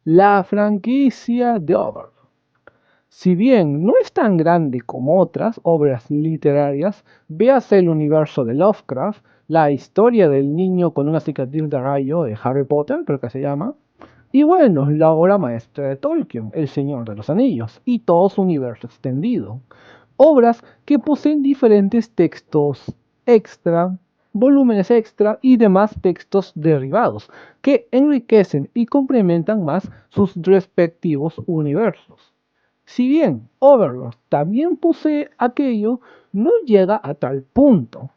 La franquicia de Overlord. Si bien no es tan grande como otras obras literarias, véase el universo de Lovecraft, la historia del niño con una cicatriz de rayo de Harry Potter, creo que se llama, y bueno, la obra maestra de Tolkien, El Señor de los Anillos, y todo su universo extendido. Obras que poseen diferentes textos extra, volúmenes extra y demás textos derivados, que enriquecen y complementan más sus respectivos universos. Si bien Overlord también posee aquello, no llega a tal punto,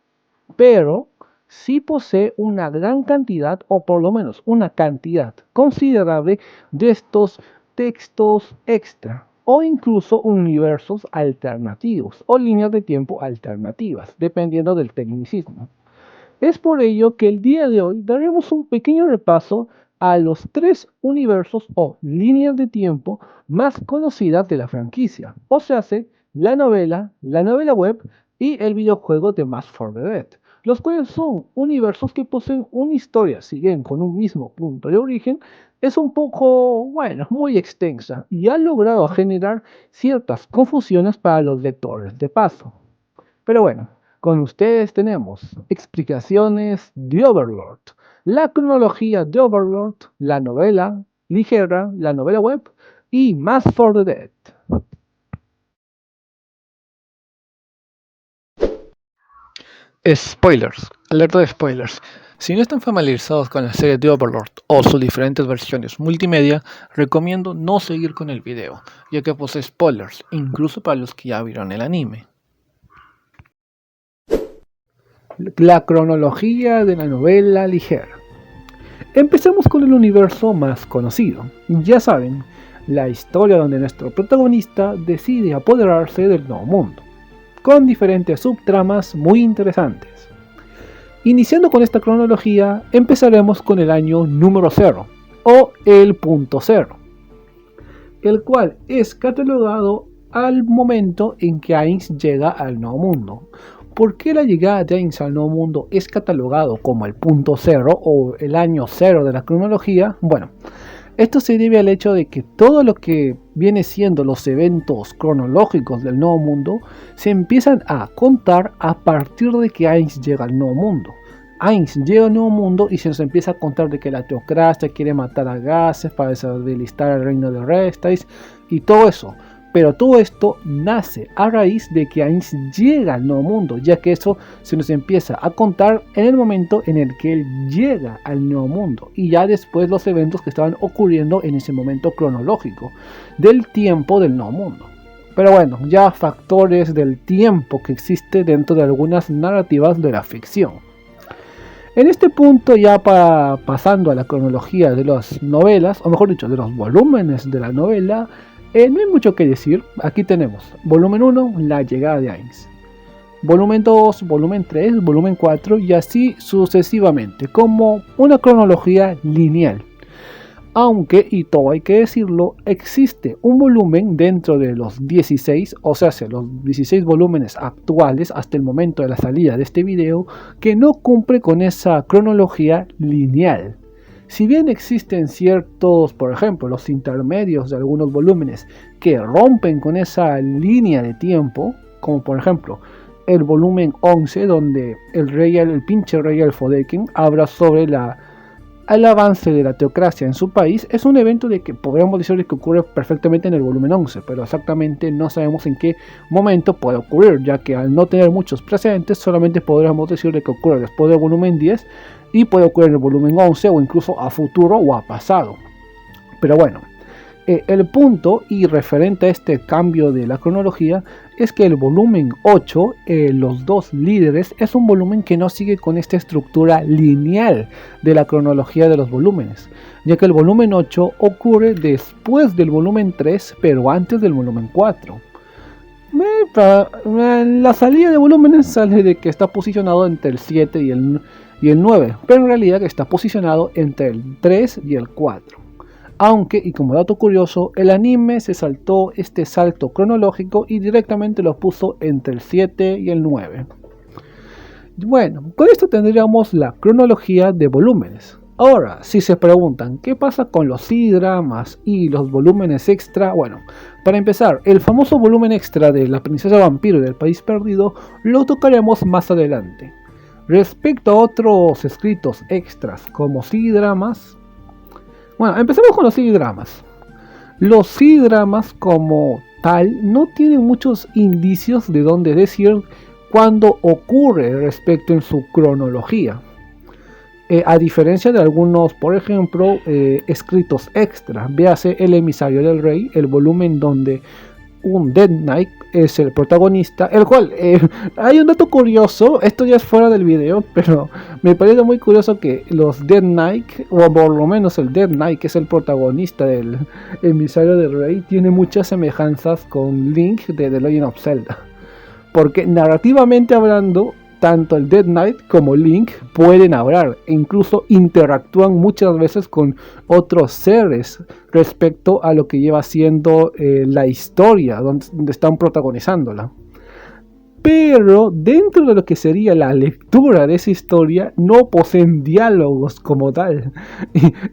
pero sí posee una gran cantidad, o por lo menos una cantidad considerable de estos textos extra, o incluso universos alternativos, o líneas de tiempo alternativas, dependiendo del tecnicismo. Es por ello que el día de hoy daremos un pequeño repaso a los tres universos o líneas de tiempo más conocidas de la franquicia, o sea, la novela web y el videojuego de Mass for the Dead, los cuales son universos que poseen una historia, si bien con un mismo punto de origen, es un poco, bueno, muy extensa y ha logrado generar ciertas confusiones para los lectores de paso. Pero bueno, con ustedes tenemos explicaciones de Overlord, la cronología de Overlord, la novela ligera, la novela web y Mass for the Dead. Spoilers, alerta de spoilers. Si no están familiarizados con la serie de Overlord o sus diferentes versiones multimedia, recomiendo no seguir con el video, ya que posee spoilers, incluso para los que ya vieron el anime. La cronología de la novela ligera. Empecemos con el universo más conocido. Ya saben, la historia donde nuestro protagonista decide apoderarse del nuevo mundo, con diferentes subtramas muy interesantes. Iniciando con esta cronología, empezaremos con el año número 0, o el punto 0, el cual es catalogado al momento en que Ainz llega al nuevo mundo. ¿Por qué la llegada de Ainz al nuevo mundo es catalogado como el punto 0 o el año 0 de la cronología? Bueno, esto se debe al hecho de que todo lo que viene siendo los eventos cronológicos del Nuevo Mundo se empiezan a contar a partir de que Ainz llega al Nuevo Mundo. Ainz llega al Nuevo Mundo y se nos empieza a contar de que la teocracia quiere matar a Gases para desestabilizar el reino de Restais y todo eso. Pero todo esto nace a raíz de que Ainz llega al Nuevo Mundo, ya que eso se nos empieza a contar en el momento en el que él llega al Nuevo Mundo y ya después los eventos que estaban ocurriendo en ese momento cronológico del tiempo del Nuevo Mundo. Pero bueno, ya factores del tiempo que existe dentro de algunas narrativas de la ficción. En este punto, ya pasando a la cronología de las novelas, o mejor dicho, de los volúmenes de la novela, no hay mucho que decir. Aquí tenemos volumen 1, la llegada de Ainz, volumen 2, volumen 3, volumen 4 y así sucesivamente, como una cronología lineal. Aunque, y todo hay que decirlo, existe un volumen dentro de los 16, o sea, los 16 volúmenes actuales hasta el momento de la salida de este video, que no cumple con esa cronología lineal. Si bien existen ciertos, por ejemplo, los intermedios de algunos volúmenes que rompen con esa línea de tiempo, como por ejemplo el volumen 11, donde el pinche rey Elfodeken habla sobre el avance de la teocracia en su país, es un evento de que podríamos decir que ocurre perfectamente en el volumen 11, pero exactamente no sabemos en qué momento puede ocurrir, ya que al no tener muchos precedentes, solamente podríamos decir que ocurre después del volumen 10, y puede ocurrir en el volumen 11 o incluso a futuro o a pasado. Pero bueno, el punto y referente a este cambio de la cronología es que el volumen 8, los dos líderes, es un volumen que no sigue con esta estructura lineal de la cronología de los volúmenes, ya que el volumen 8 ocurre después del volumen 3 pero antes del volumen 4. La salida de volúmenes sale de que está posicionado entre el 7 y el 9, pero en realidad está posicionado entre el 3 y el 4. Aunque, y como dato curioso, el anime se saltó este salto cronológico y directamente lo puso entre el 7 y el 9. Bueno, con esto tendríamos la cronología de volúmenes. Ahora, si se preguntan qué pasa con los CD-dramas y los volúmenes extra, bueno, para empezar, el famoso volumen extra de La Princesa Vampiro y del País Perdido lo tocaremos más adelante. Respecto a otros escritos extras como CD-dramas, bueno, empecemos con los CD-dramas. Los CD-dramas como tal no tienen muchos indicios de dónde decir cuándo ocurre respecto en su cronología. A diferencia de algunos, por ejemplo, escritos extra, véase El Emisario del Rey, el volumen donde un Dead Knight es el protagonista, el cual, hay un dato curioso, esto ya es fuera del video, pero me parece muy curioso que los Dead Knight, o por lo menos el Dead Knight, que es el protagonista del Emisario del Rey, tiene muchas semejanzas con Link de The Legend of Zelda, porque narrativamente hablando, tanto el Dead Knight como Link pueden hablar e incluso interactúan muchas veces con otros seres respecto a lo que lleva siendo la historia donde están protagonizándola. Pero dentro de lo que sería la lectura de esa historia no poseen diálogos como tal.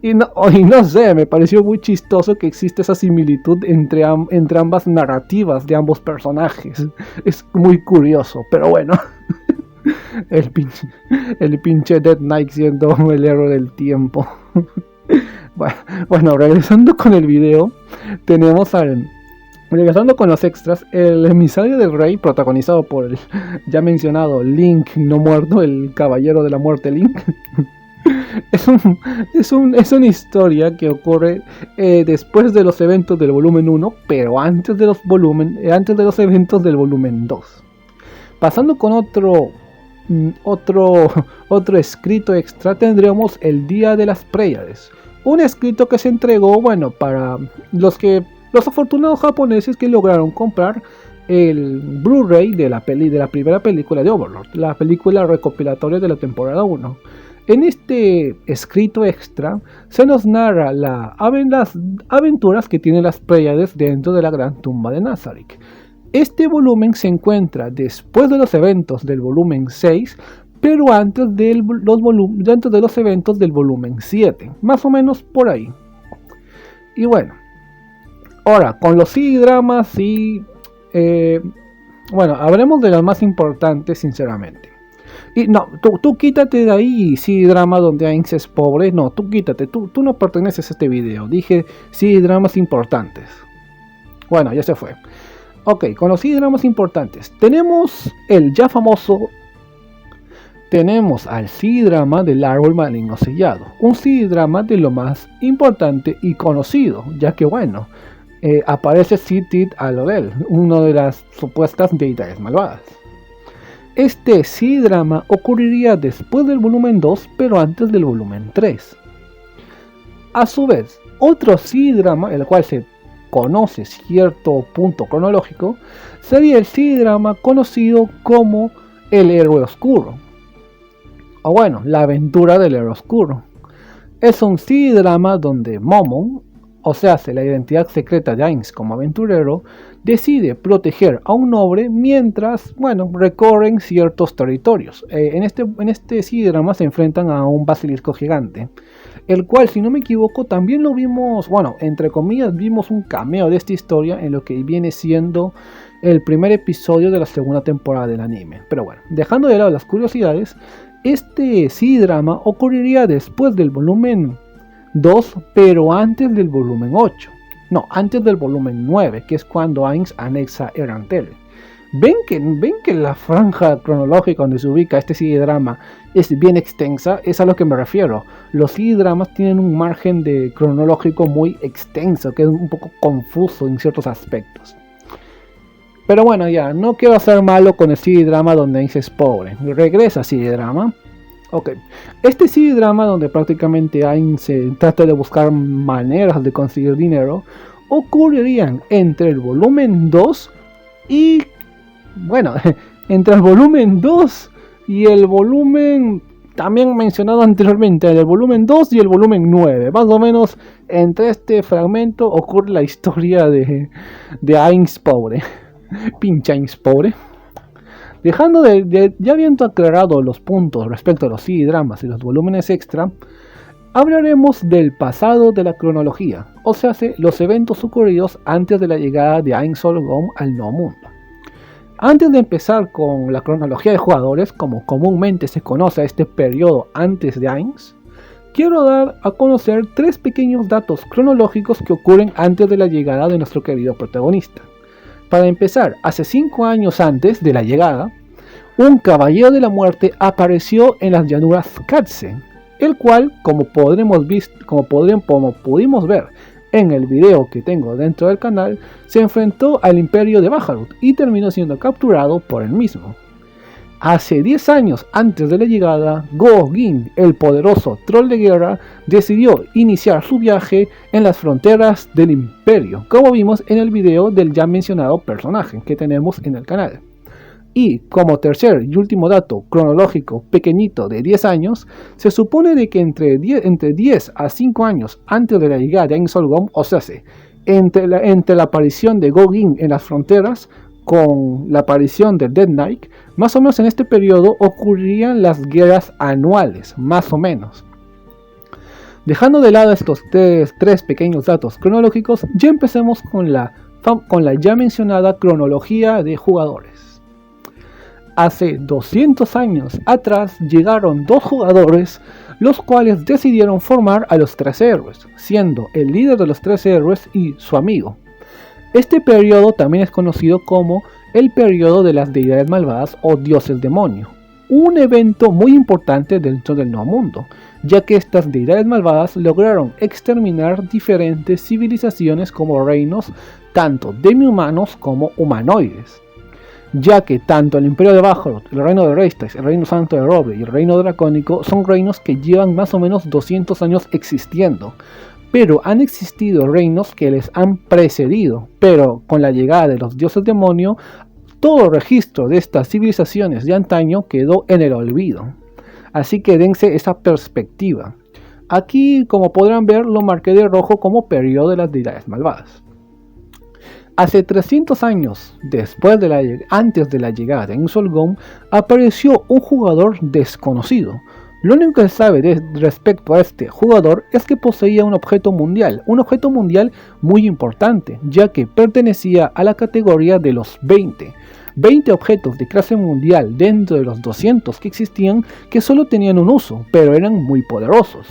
Y no sé, me pareció muy chistoso que existe esa similitud entre ambas narrativas de ambos personajes. Es muy curioso, pero bueno. El pinche Dead Knight siendo el héroe del tiempo. Bueno, regresando con el video, regresando con los extras, el Emisario del Rey, protagonizado por el ya mencionado Link no muerto, el caballero de la muerte Link. Es una historia que ocurre después de los eventos del volumen 1, pero antes de los eventos del volumen 2. Pasando con otro escrito extra, tendremos El Día de las Pléyades, un escrito que se entregó, bueno, para los afortunados japoneses que lograron comprar el Blu-ray de la primera película de Overlord, la película recopilatoria de la temporada 1. En este escrito extra se nos narra las aventuras que tienen las Pléyades dentro de la gran tumba de Nazarick. Este volumen se encuentra después de los eventos del volumen 6, pero antes de los eventos del volumen 7, más o menos por ahí. Y bueno, ahora con los CD-dramas bueno, hablemos de los más importantes sinceramente. Y no, tú quítate de ahí CD-drama donde Ainz es pobre, no, tú quítate, tú no perteneces a este video, dije CD-dramas importantes. Bueno, ya se fue. Ok, con los CD-dramas importantes, tenemos el ya famoso, tenemos al CD-drama del Árbol Maligno Sellado, un CD-drama de lo más importante y conocido, ya que bueno, aparece Cid Alorel, una de las supuestas deidades malvadas. Este CD-drama ocurriría después del volumen 2, pero antes del volumen 3. A su vez, otro CD-drama, el cual se conoce cierto punto cronológico, sería el CD-drama conocido como El Héroe Oscuro, o bueno, La Aventura del Héroe Oscuro. Es un CD-drama donde Momon, o sea, la identidad secreta de Ainz como aventurero, decide proteger a un noble mientras, bueno, recorren ciertos territorios. En este CD-drama se enfrentan a un basilisco gigante, el cual, si no me equivoco, también lo vimos, bueno, entre comillas, vimos un cameo de esta historia en lo que viene siendo el primer episodio de la segunda temporada del anime. Pero bueno, dejando de lado las curiosidades, este CD-drama ocurriría después del volumen 2, pero antes del volumen 8. No, antes del volumen 9, que es cuando Ainz anexa Erantel. ¿Ven que la franja cronológica donde se ubica este CD-drama es bien extensa? Es a lo que me refiero. Los CD-dramas tienen un margen de cronológico muy extenso, que es un poco confuso en ciertos aspectos. Pero bueno, ya, no quiero hacer malo con el CD-drama donde Ainz es pobre. Regresa CD-drama. Ok, este CD-drama donde prácticamente Ainz trata de buscar maneras de conseguir dinero, ocurrirían entre el volumen 2 y... bueno, entre el volumen 2 y el volumen también mencionado anteriormente, el volumen 2 y el volumen 9. Más o menos entre este fragmento ocurre la historia de Ainz pobre. Pinche Ainz pobre. Dejando ya habiendo aclarado los puntos respecto a los CD-dramas y los volúmenes extra, hablaremos del pasado de la cronología, o sea, los eventos ocurridos antes de la llegada de Ain Sol-Gong al Nuevo Mundo. Antes de empezar con la cronología de jugadores, como comúnmente se conoce a este periodo antes de Ainz, quiero dar a conocer 3 pequeños datos cronológicos que ocurren antes de la llegada de nuestro querido protagonista. Para empezar, hace 5 años antes de la llegada, un caballero de la muerte apareció en las llanuras Katzen, el cual, como pudimos ver en el video que tengo dentro del canal, se enfrentó al imperio de Bahamut y terminó siendo capturado por él mismo. Hace 10 años antes de la llegada, Go Ging, el poderoso troll de guerra, decidió iniciar su viaje en las fronteras del imperio, como vimos en el video del ya mencionado personaje que tenemos en el canal. Y como tercer y último dato cronológico pequeñito de 10 años, se supone de que entre 10 a 5 años antes de la llegada de Ain Sol-Gong, o sea, entre la aparición de Go Ging en las fronteras con la aparición de Dead Knight, más o menos en este periodo ocurrían las guerras anuales, más o menos. Dejando de lado estos tres pequeños datos cronológicos, ya empecemos con la ya mencionada cronología de jugadores. Hace 200 años atrás llegaron 2 jugadores, los cuales decidieron formar a los 13 héroes, siendo el líder de los 13 héroes y su amigo. Este periodo también es conocido como el periodo de las deidades malvadas o dioses demonio, un evento muy importante dentro del Nuevo Mundo, ya que estas deidades malvadas lograron exterminar diferentes civilizaciones como reinos tanto demi-humanos como humanoides, ya que tanto el Imperio de Bahamut, el Reino de Reistax, el Reino Santo de Roble y el Reino Dracónico son reinos que llevan más o menos 200 años existiendo, pero han existido reinos que les han precedido, pero con la llegada de los dioses demonio, todo registro de estas civilizaciones de antaño quedó en el olvido. Así que dense esa perspectiva. Aquí, como podrán ver, lo marqué de rojo como periodo de las deidades malvadas. Hace 300 años, antes de la llegada de Ain Sol-Gong, apareció un jugador desconocido. Lo único que se sabe respecto a este jugador es que poseía un objeto mundial muy importante, ya que pertenecía a la categoría de los 20 objetos de clase mundial dentro de los 200 que existían, que solo tenían un uso, pero eran muy poderosos.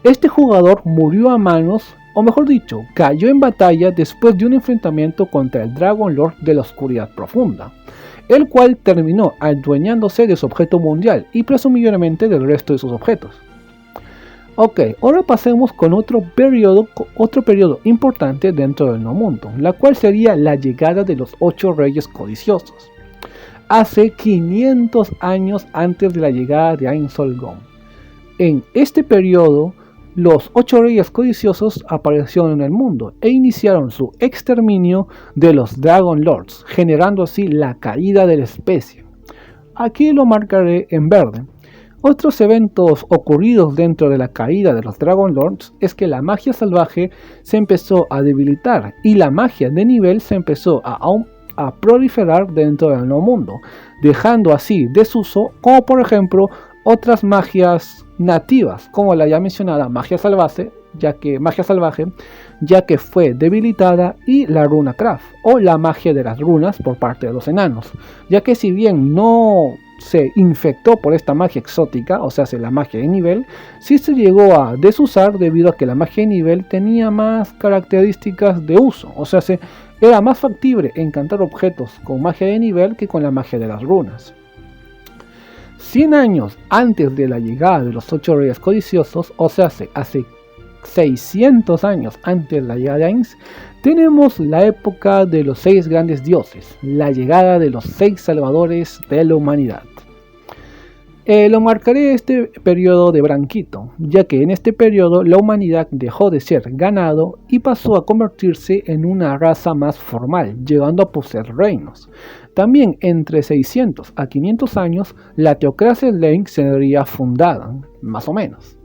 Este jugador murió a manos, o mejor dicho, cayó en batalla después de un enfrentamiento contra el Dragon Lord de la Oscuridad Profunda, el cual terminó adueñándose de su objeto mundial y presumiblemente del resto de sus objetos. Ok, ahora pasemos con otro periodo importante dentro del Nuevo Mundo, la cual sería la llegada de los 8 reyes codiciosos, hace 500 años antes de la llegada de Ain Sol-Gong. En este periodo, los 8 reyes codiciosos aparecieron en el mundo e iniciaron su exterminio de los Dragon Lords, generando así la caída de la especie. Aquí lo marcaré en verde. Otros eventos ocurridos dentro de la caída de los Dragon Lords es que la magia salvaje se empezó a debilitar y la magia de nivel se empezó a proliferar dentro del Nuevo Mundo, dejando así desuso, como por ejemplo otras magias nativas, como la ya mencionada magia salvaje, ya que fue debilitada, y la Runa Craft, o la magia de las runas por parte de los enanos, ya que si bien no se infectó por esta magia exótica, o sea, la magia de nivel, sí se llegó a desusar debido a que la magia de nivel tenía más características de uso, o sea, era más factible encantar objetos con magia de nivel que con la magia de las runas. 100 años antes de la llegada de los 8 reyes codiciosos, o sea, hace 600 años antes de la llegada de Ainz, tenemos la época de los 6 grandes dioses, la llegada de los 6 salvadores de la humanidad. Lo marcaré este periodo de branquito, ya que en este periodo la humanidad dejó de ser ganado y pasó a convertirse en una raza más formal, llegando a poseer reinos. También entre 600 a 500 años la teocracia Leng sería fundada, más o menos.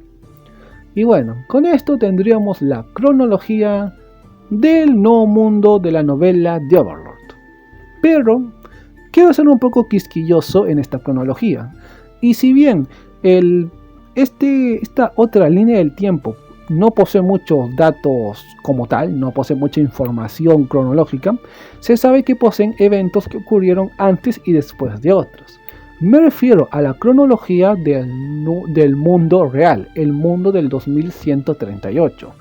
Y bueno, con esto tendríamos la cronología del Nuevo Mundo de la novela The Overlord. Pero quiero ser un poco quisquilloso en esta cronología. Y si bien el Esta otra línea del tiempo no posee muchos datos como tal, no posee mucha información cronológica. Se sabe que poseen eventos que ocurrieron antes y después de otros. Me refiero a la cronología del mundo real, el mundo del 2138.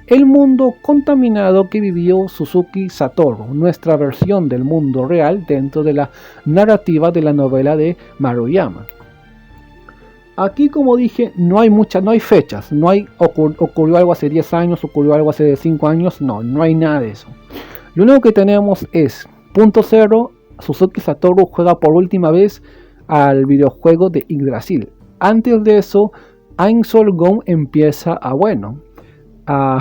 El mundo contaminado que vivió Suzuki Satoru, nuestra versión del mundo real dentro de la narrativa de la novela de Maruyama. Aquí, como dije, no hay fechas, no hay ocurrió algo hace 10 años, ocurrió algo hace 5 años, no hay nada de eso. Lo único que tenemos es, punto cero, Suzuki Satoru juega por última vez al videojuego de Yggdrasil. Antes de eso, Ain Sol Gong empieza a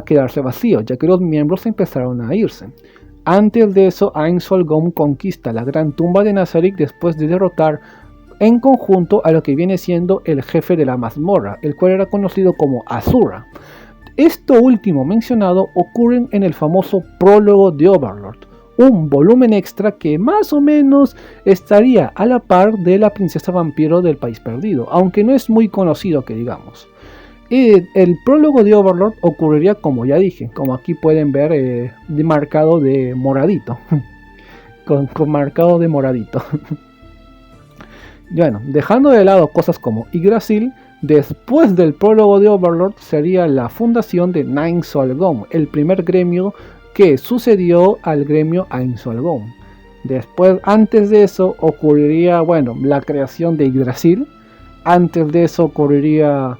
quedarse vacío, ya que los miembros empezaron a irse. Antes de eso, Ain Sol Gong conquista la gran tumba de Nazarick después de derrotar en conjunto a lo que viene siendo el jefe de la mazmorra, el cual era conocido como Azura. Esto último mencionado ocurre en el famoso prólogo de Overlord, un volumen extra que más o menos estaría a la par de la princesa vampiro del País Perdido, aunque no es muy conocido que digamos. El prólogo de Overlord ocurriría, como ya dije, como aquí pueden ver, marcado de moradito, con marcado de moradito. Bueno, dejando de lado cosas como Yggdrasil, después del prólogo de Overlord sería la fundación de Nine Sol Gong, el primer gremio que sucedió al gremio Ain Sol Gong. Antes de eso ocurriría, la creación de Yggdrasil. Antes de eso ocurriría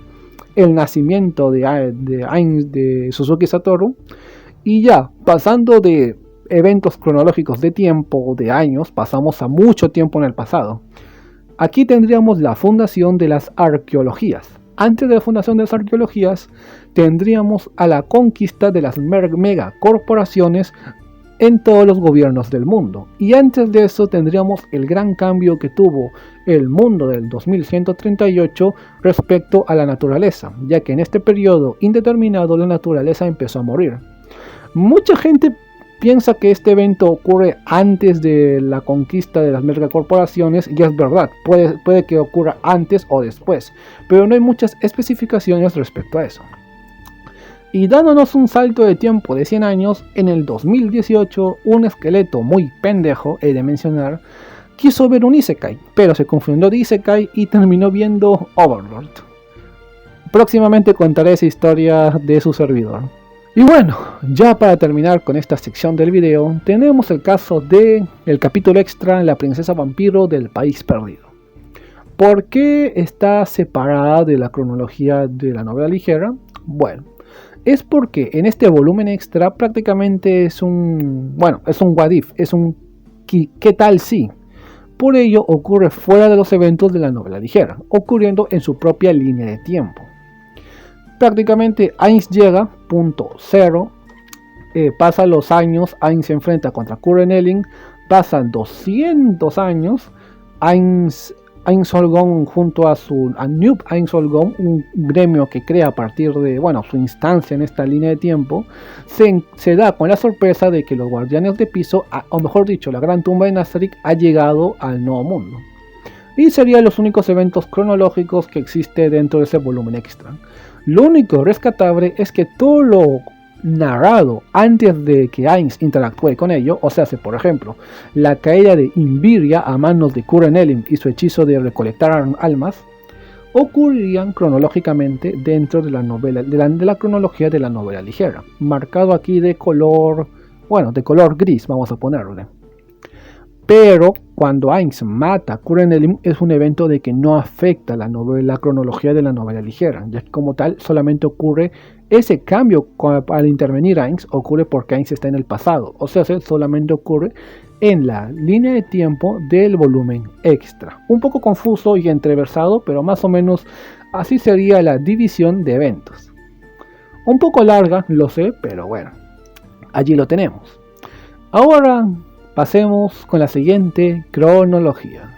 el nacimiento de Suzuki Satoru. Y ya, pasando de eventos cronológicos de tiempo, de años, pasamos a mucho tiempo en el pasado. Aquí tendríamos la fundación de las arqueologías. Antes de la fundación de las arqueologías, tendríamos a la conquista de las megacorporaciones en todos los gobiernos del mundo. Y antes de eso tendríamos el gran cambio que tuvo el mundo del 2138 respecto a la naturaleza, ya que en este periodo indeterminado la naturaleza empezó a morir. Mucha gente piensa que este evento ocurre antes de la conquista de las megacorporaciones, y es verdad, puede que ocurra antes o después, pero no hay muchas especificaciones respecto a eso. Y dándonos un salto de tiempo de 100 años, en el 2018, un esqueleto muy pendejo, he de mencionar, quiso ver un Isekai, pero se confundió de Isekai y terminó viendo Overlord. Próximamente contaré esa historia de su servidor. Y bueno, ya para terminar con esta sección del video, tenemos el caso del capítulo extra La princesa vampiro del País Perdido. ¿Por qué está separada de la cronología de la novela ligera? Bueno, es porque en este volumen extra prácticamente es un what if, es un ¿qué tal si? Por ello ocurre fuera de los eventos de la novela ligera, ocurriendo en su propia línea de tiempo. Prácticamente Ainz llega, punto cero, pasan los años, Ainz se enfrenta contra Kuren Elling, pasan 200 años, Ainz Sol Gong junto a Noob Ain Sol Gong, un gremio que crea a partir de su instancia en esta línea de tiempo, se da con la sorpresa de que los guardianes de piso, o mejor dicho, la gran tumba de Nazarick ha llegado al nuevo mundo. Y serían los únicos eventos cronológicos que existe dentro de ese volumen extra. Lo único rescatable es que todo lo narrado antes de que Ainz interactúe con ello, o sea, por ejemplo, la caída de Inviria a manos de Kuren Elling y su hechizo de recolectar almas, ocurrirían cronológicamente dentro de la novela, de la cronología de la novela ligera, marcado aquí de color gris, vamos a ponerle. Pero cuando Ainz mata a Kuren Elling es un evento de que no afecta la cronología de la novela ligera, ya que como tal solamente ocurre ese cambio al intervenir Ainz, ocurre porque Ainz está en el pasado, o sea, solamente ocurre en la línea de tiempo del volumen extra. Un poco confuso y entreversado, pero más o menos así sería la división de eventos. Un poco larga, lo sé, pero bueno, allí lo tenemos. Ahora pasemos con la siguiente cronología.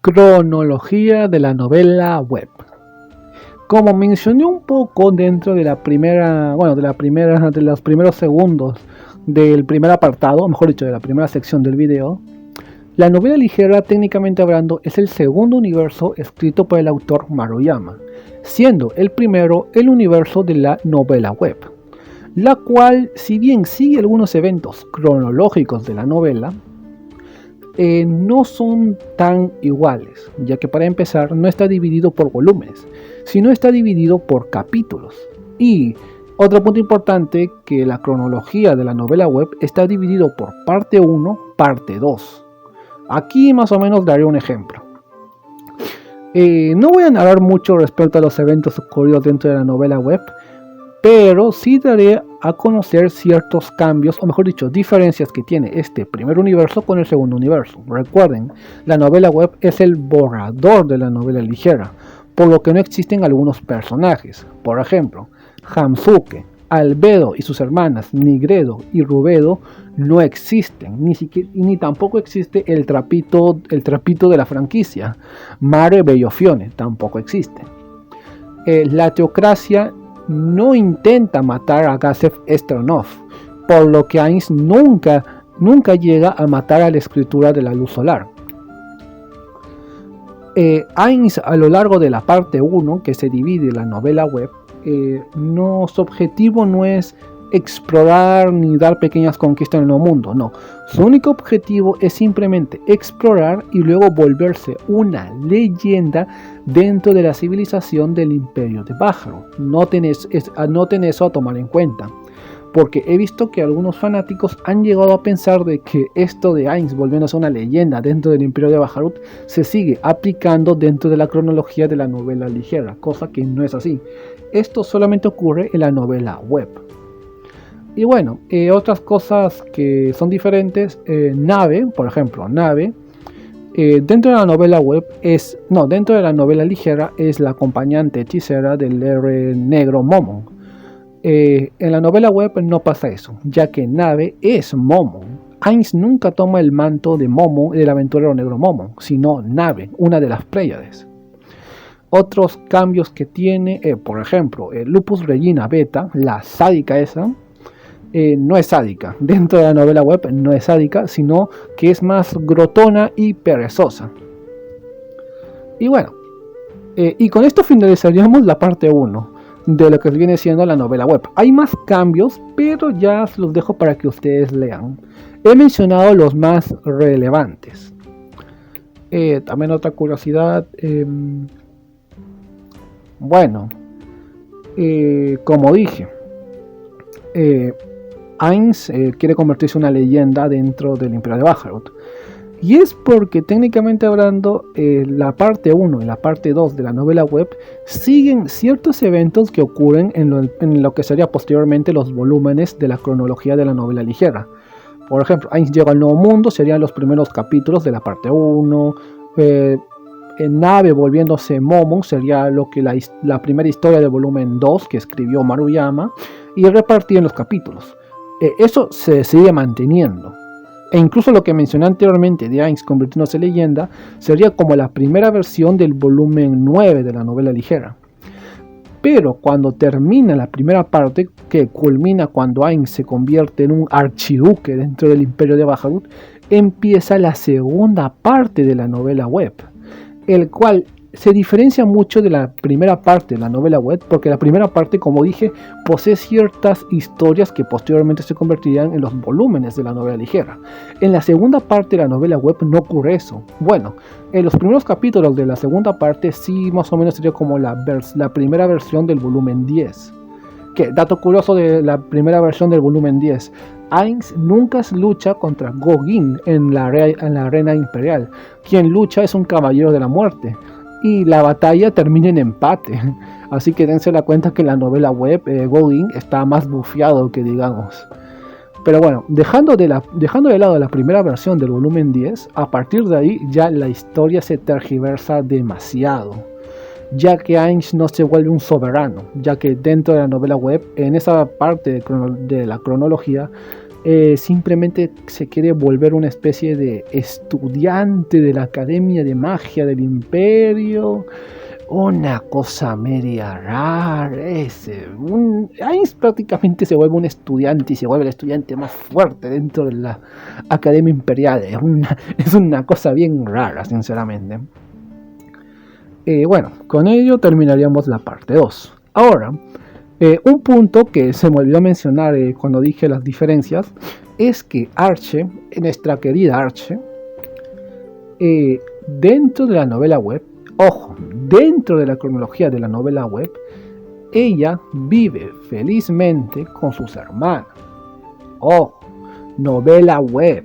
Cronología de la novela web. Como mencioné un poco dentro de de los primeros segundos del primer apartado, mejor dicho, de la primera sección del video, La novela ligera, técnicamente hablando, es el segundo universo escrito por el autor Maruyama, siendo el primero el universo de la novela web, la cual, si bien sigue algunos eventos cronológicos de la novela, no son tan iguales, ya que para empezar no está dividido por volúmenes, sino está dividido por capítulos. Y otro punto importante, que la cronología de la novela web está dividido por parte 1, parte 2. Aquí más o menos daré un ejemplo. No voy a narrar mucho respecto a los eventos ocurridos dentro de la novela web, pero sí daré a conocer ciertos cambios, o mejor dicho, diferencias que tiene este primer universo con el segundo universo. Recuerden, la novela web es el borrador de la novela ligera, por lo que no existen algunos personajes. Por ejemplo, Hamsuke, Albedo y sus hermanas Nigredo y Rubedo no existen, ni tampoco existe el trapito de la franquicia. Mare Bellofione tampoco existe. La teocracia no intenta matar a Gasev Stronov, por lo que Ainz nunca llega a matar a la escritura de la luz solar. Ainz, a lo largo de la parte 1, que se divide en la novela web, su objetivo no es explorar ni dar pequeñas conquistas en el nuevo mundo, no. Su único objetivo es simplemente explorar y luego volverse una leyenda dentro de la civilización del Imperio de Bahamut. Noten eso a tomar en cuenta, porque he visto que algunos fanáticos han llegado a pensar de que esto de Ainz volviéndose una leyenda dentro del Imperio de Bahamut se sigue aplicando dentro de la cronología de la novela ligera, cosa que no es así. Esto solamente ocurre en la novela web. Y bueno, otras cosas que son diferentes, Nave, por ejemplo, Nave, dentro de la novela web dentro de la novela ligera es la acompañante hechicera del héroe negro Momon. En la novela web no pasa eso, ya que Nave es Momon. Ainz nunca toma el manto de Momon, del aventurero negro Momon, sino Nave, una de las Pléyades. Otros cambios que tiene, por ejemplo, Lupus Regina Beta, la sádica esa, no es sádica. Dentro de la novela web no es sádica, sino que es más grotona y perezosa. Y bueno, y con esto finalizaríamos la parte 1 de lo que viene siendo la novela web. Hay más cambios, pero ya los dejo para que ustedes lean. He mencionado los más relevantes. También otra curiosidad, bueno, como dije, Ainz quiere convertirse en una leyenda dentro del Imperio de Bahamut. Y es porque técnicamente hablando, la parte 1 y la parte 2 de la novela web siguen ciertos eventos que ocurren en lo que sería posteriormente los volúmenes de la cronología de la novela ligera. Por ejemplo, Ainz llega al Nuevo Mundo, serían los primeros capítulos de la parte 1. En Nave volviéndose Momon sería la primera historia del volumen 2 que escribió Maruyama, y repartía en los capítulos. Eso se sigue manteniendo. E incluso lo que mencioné anteriormente de Ainz convirtiéndose en leyenda sería como la primera versión del volumen 9 de la novela ligera. Pero cuando termina la primera parte, que culmina cuando Ainz se convierte en un archiduque dentro del Imperio de Bahamut, empieza la segunda parte de la novela web, el cual se diferencia mucho de la primera parte de la novela web, porque la primera parte, como dije, posee ciertas historias que posteriormente se convertirían en los volúmenes de la novela ligera. En la segunda parte de la novela web no ocurre eso. Bueno, en los primeros capítulos de la segunda parte sí más o menos sería como la primera versión del volumen 10. Que, dato curioso de la primera versión del volumen 10, Ainz nunca lucha contra Gogin en la arena imperial. Quien lucha es un caballero de la muerte, y la batalla termina en empate. Así que dense la cuenta que en la novela web Gogin está más bufeado que digamos. Pero bueno, dejando de lado la primera versión del volumen 10, a partir de ahí ya la historia se tergiversa demasiado, ya que Ainz no se vuelve un soberano, ya que dentro de la novela web, en esa parte de la cronología, simplemente se quiere volver una especie de estudiante de la Academia de Magia del Imperio, una cosa media rara. Ahí prácticamente se vuelve un estudiante y se vuelve el estudiante más fuerte dentro de la Academia Imperial. Es una cosa bien rara, sinceramente. Bueno, con ello terminaríamos la parte 2. Ahora, un punto que se me olvidó mencionar cuando dije las diferencias es que Arche, nuestra querida Arche, dentro de la novela web, ojo, dentro de la cronología de la novela web, ella vive felizmente con sus hermanas. Ojo, novela web.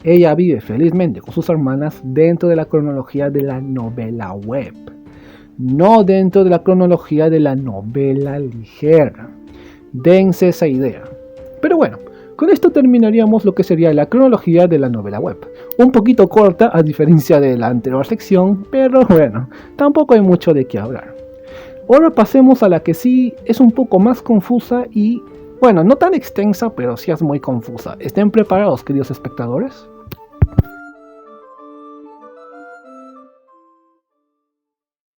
Ella vive felizmente con sus hermanas dentro de la cronología de la novela web, no dentro de la cronología de la novela ligera. Dense esa idea. Pero bueno, con esto terminaríamos lo que sería la cronología de la novela web. Un poquito corta a diferencia de la anterior sección, pero bueno, tampoco hay mucho de qué hablar. Ahora pasemos a la que sí es un poco más confusa y, bueno, no tan extensa, pero sí es muy confusa. ¿Estén preparados, queridos espectadores?